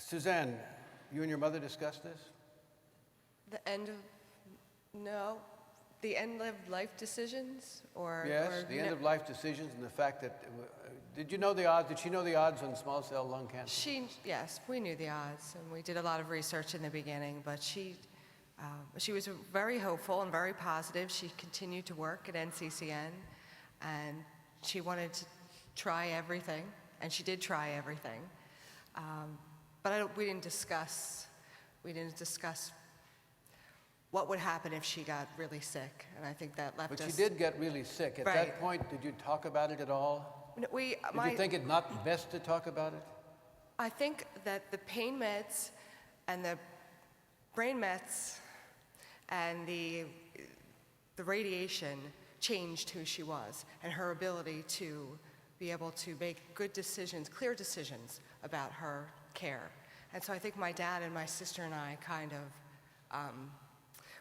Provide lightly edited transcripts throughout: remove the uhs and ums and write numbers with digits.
Suzanne, you and your mother discussed this? No, the end of life decisions, or Yes, the end of life decisions and the fact that, did you know the odds? Did she know the odds on small cell lung cancer? Yes, we knew the odds, and we did a lot of research in the beginning, but she was very hopeful and very positive. She continued to work at NCCN, and she wanted to try everything, and she did try everything. But we didn't discuss what would happen if she got really sick, and I think that left us. But she did get really sick. At that point, did you talk about it at all? Did you think it not best to talk about it? I think that the pain meds and the brain meds and the radiation changed who she was and her ability to be able to make good decisions, clear decisions about her care. And so I think my dad and my sister and I kind of,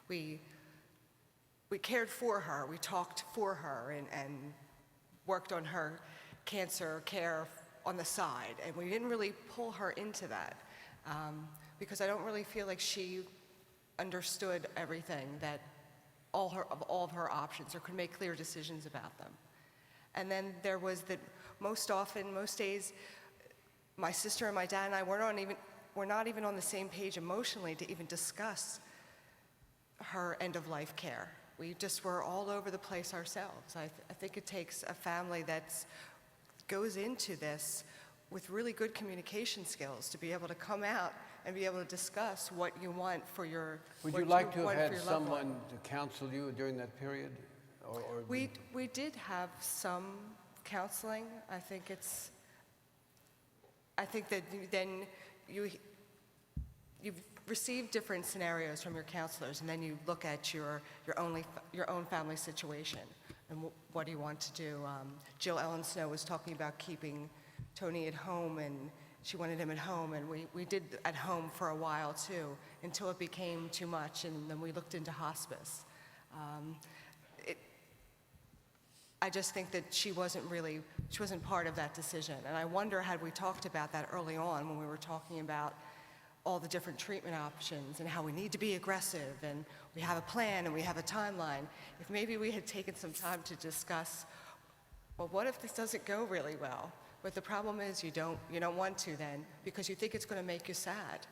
we cared for her, we talked for her, and worked on her cancer care on the side, and we didn't really pull her into that, because I don't really feel like she understood everything, that all of her options, or could make clear decisions about them. And then there was that most days, my sister and my dad and I were not even on the same page emotionally to even discuss her end-of-life care. We just were all over the place ourselves. I think it takes a family that goes into this with really good communication skills to be able to come out and be able to discuss what you want for your Would you like to have had someone to counsel you during that period? We did have some counseling. I think that then you've received different scenarios from your counselors, and then you look at your own family situation and what do you want to do. Jill Ellen Snow was talking about keeping Tony at home, and she wanted him at home, and we did at home for a while too, until it became too much, and then we looked into hospice. I just think that she wasn't part of that decision, and I wonder, had we talked about that early on when we were talking about all the different treatment options and how we need to be aggressive and we have a plan and we have a timeline, if maybe we had taken some time to discuss, well, what if this doesn't go really well? But the problem is you don't want to then, because you think it's going to make you sad.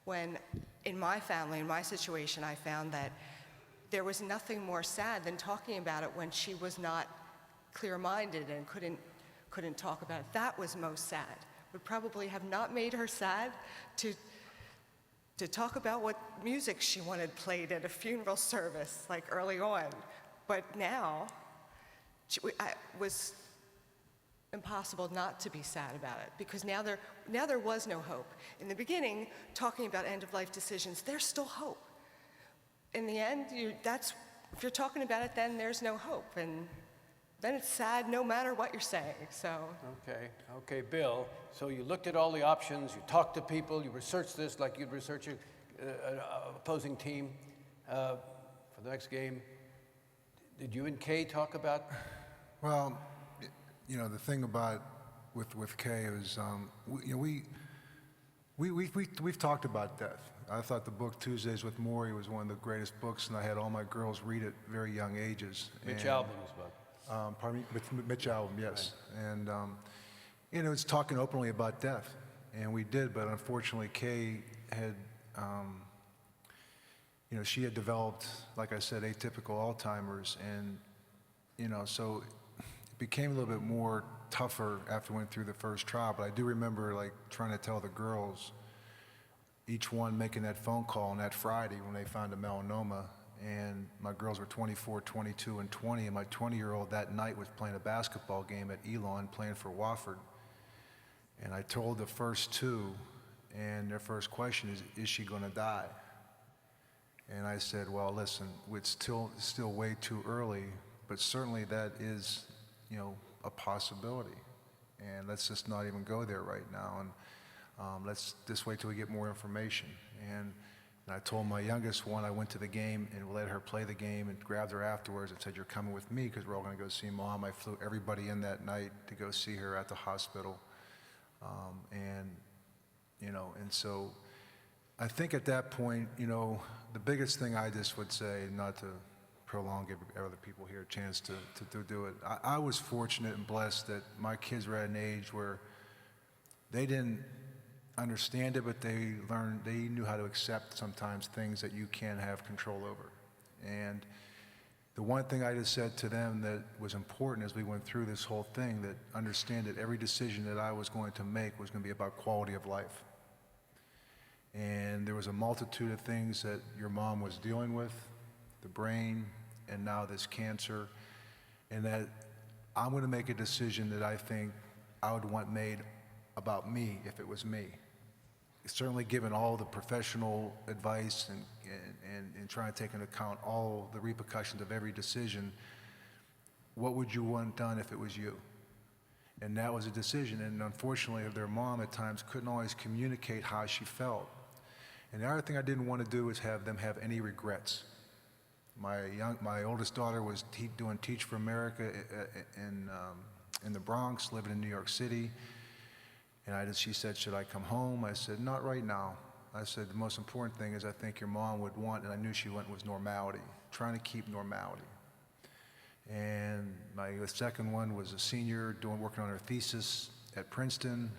When in my family, in my situation, I found that there was nothing more sad than talking about it when she was not clear-minded and couldn't talk about it. That was most sad. Would probably have not made her sad to talk about what music she wanted played at a funeral service, like early on. But now, it was impossible not to be sad about it, because now there was no hope. In the beginning, talking about end-of-life decisions, there's still hope. In the end, if you're talking about it, then there's no hope, and then it's sad no matter what you're saying, so. Okay, Bill, so you looked at all the options, you talked to people, you researched this like you'd research an opposing team for the next game. Did you and Kay talk about? Well, the thing about with Kay is, we've talked about death. I thought the book Tuesdays with Maury was one of the greatest books, and I had all my girls read it at very young ages. Mitch Albom's book. Pardon me? With Mitch Albom, yes. Right. And, it's talking openly about death, and we did, but unfortunately Kay had, she had developed, like I said, atypical Alzheimer's, and, so it became a little bit more tougher after we went through the first trial, but I do remember, trying to tell the girls, each one making that phone call on that Friday when they found a melanoma, and my girls were 24, 22, and 20, and my 20-year-old that night was playing a basketball game at Elon, playing for Wofford. And I told the first two, and their first question is she going to die? And I said, well, listen, it's still way too early, but certainly that is, a possibility. And let's just not even go there right now, and let's just wait till we get more information. And I told my youngest one, I went to the game and let her play the game and grabbed her afterwards and said, you're coming with me because we're all going to go see Mom. I flew everybody in that night to go see her at the hospital. And And so I think at that point, the biggest thing I just would say, not to prolong, give other people here a chance to do it. I was fortunate and blessed that my kids were at an age where they didn't understand it, but they knew how to accept sometimes things that you can't have control over. And the one thing I just said to them that was important as we went through this whole thing, that understand that every decision that I was going to make was going to be about quality of life. And there was a multitude of things that your mom was dealing with, the brain, and now this cancer, and that I'm going to make a decision that I think I would want made about me if it was me. Certainly given all the professional advice and trying to take into account all the repercussions of every decision, what would you want done if it was you? And that was a decision, and unfortunately their mom at times couldn't always communicate how she felt. And the other thing I didn't want to do is have them have any regrets. My oldest daughter was doing Teach for America in the Bronx, living in New York City. And she said, should I come home? I said, not right now. I said, the most important thing is I think your mom would want, and I knew she went, was normality, trying to keep normality. And my second one was a senior working on her thesis at Princeton,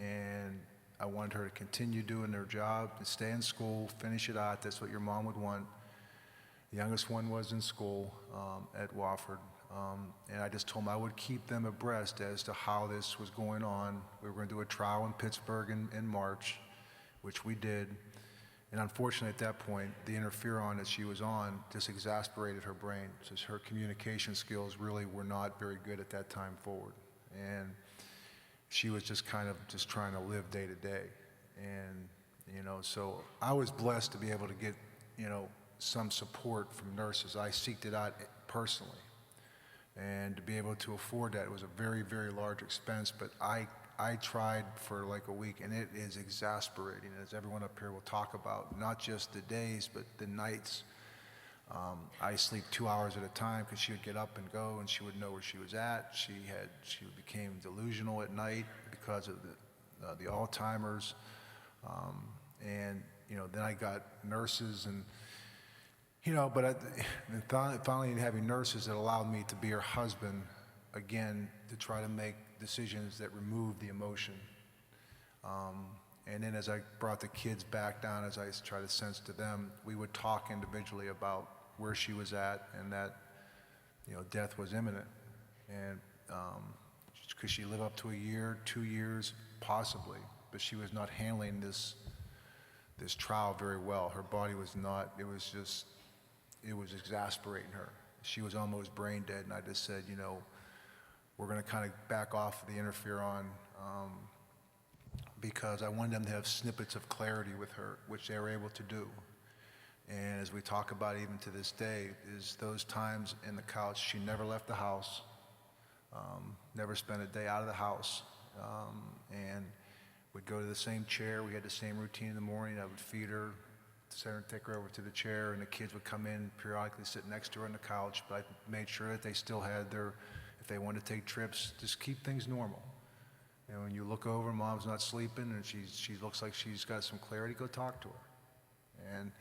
and I wanted her to continue doing her job, to stay in school, finish it out. That's what your mom would want. The youngest one was in school at Wofford. And I just told them I would keep them abreast as to how this was going on. We were going to do a trial in Pittsburgh in March, which we did. And unfortunately, at that point, the interferon that she was on just exasperated her brain. So her communication skills really were not very good at that time forward. And she was just kind of just trying to live day to day. And, so I was blessed to be able to get, some support from nurses. I seeked it out personally. And to be able to afford that, it was a very, very large expense, but I tried for like a week, and it is exasperating, as everyone up here will talk about, not just the days, but the nights. I sleep 2 hours at a time because she would get up and go, and she would know where she was at. She became delusional at night because of the Alzheimer's. And, then I got nurses and, but finally having nurses that allowed me to be her husband again, to try to make decisions that remove the emotion. And then as I brought the kids back down, as I tried to sense to them, we would talk individually about where she was at and that, death was imminent. And could she live up to a year, 2 years, possibly, but she was not handling this trial very well. Her body was not, it was exasperating her. She was almost brain dead, and I just said, we're going to kind of back off the interferon because I wanted them to have snippets of clarity with her, which they were able to do. And as we talk about even to this day, is those times in the couch, she never left the house, never spent a day out of the house, and would go to the same chair. We had the same routine in the morning. I would feed her, take her over to the chair, and the kids would come in periodically, sit next to her on the couch. But I made sure that they still had if they wanted to take trips, just keep things normal. When you look over, mom's not sleeping, and she looks like she's got some clarity, go talk to her. And,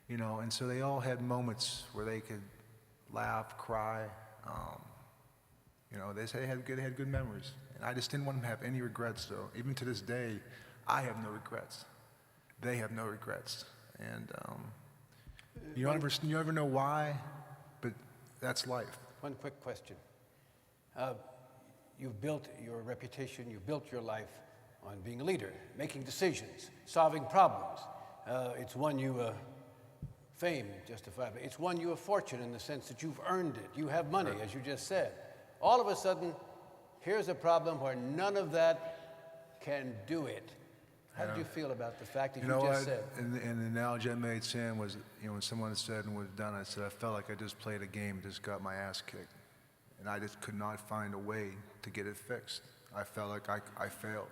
and so they all had moments where they could laugh, cry. They say they had good memories. And I just didn't want them to have any regrets, though. Even to this day, I have no regrets. They have no regrets. And you never know why, but that's life. One quick question. You've built your reputation, you've built your life on being a leader, making decisions, solving problems. It's won you fame, justifiably. It's won you a fortune in the sense that you've earned it. You have money, as you just said. All of a sudden, here's a problem where none of that can do it. How did you feel about the fact that you just said? And the analogy I made, Sam, was, when someone said and was done, I said, I felt like I just played a game, just got my ass kicked. And I just could not find a way to get it fixed. I felt like I failed.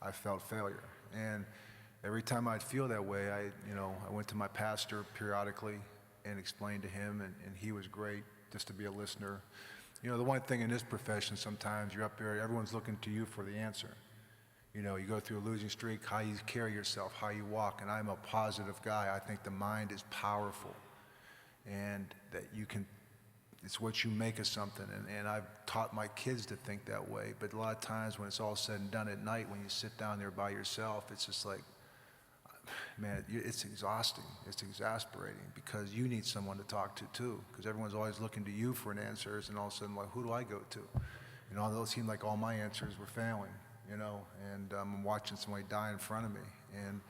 I felt failure. And every time I'd feel that way, I went to my pastor periodically and explained to him, and he was great just to be a listener. The one thing in this profession, sometimes you're up there, everyone's looking to you for the answer. You know, you go through a losing streak, how you carry yourself, how you walk. And I'm a positive guy. I think the mind is powerful, and that you can, it's what you make of something. And I've taught my kids to think that way. But a lot of times when it's all said and done at night, when you sit down there by yourself, it's just like, man, it's exhausting. It's exasperating, because you need someone to talk to too, because everyone's always looking to you for an answers, and all of a sudden, like, who do I go to? You know, although it seemed like all my answers were failing, you know, and I'm watching somebody die in front of me. And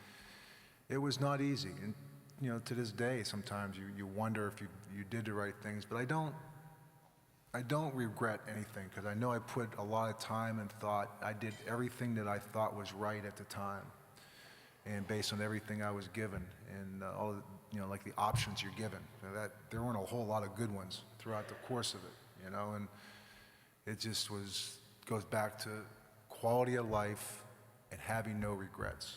it was not easy. And, you know, to this day, sometimes you wonder if you did the right things, but I don't regret anything, because I know I put a lot of time and thought. I did everything that I thought was right at the time, and based on everything I was given, and all the, you know, like the options you're given. You know, that there weren't a whole lot of good ones throughout the course of it, you know, and it just goes back to quality of life and having no regrets.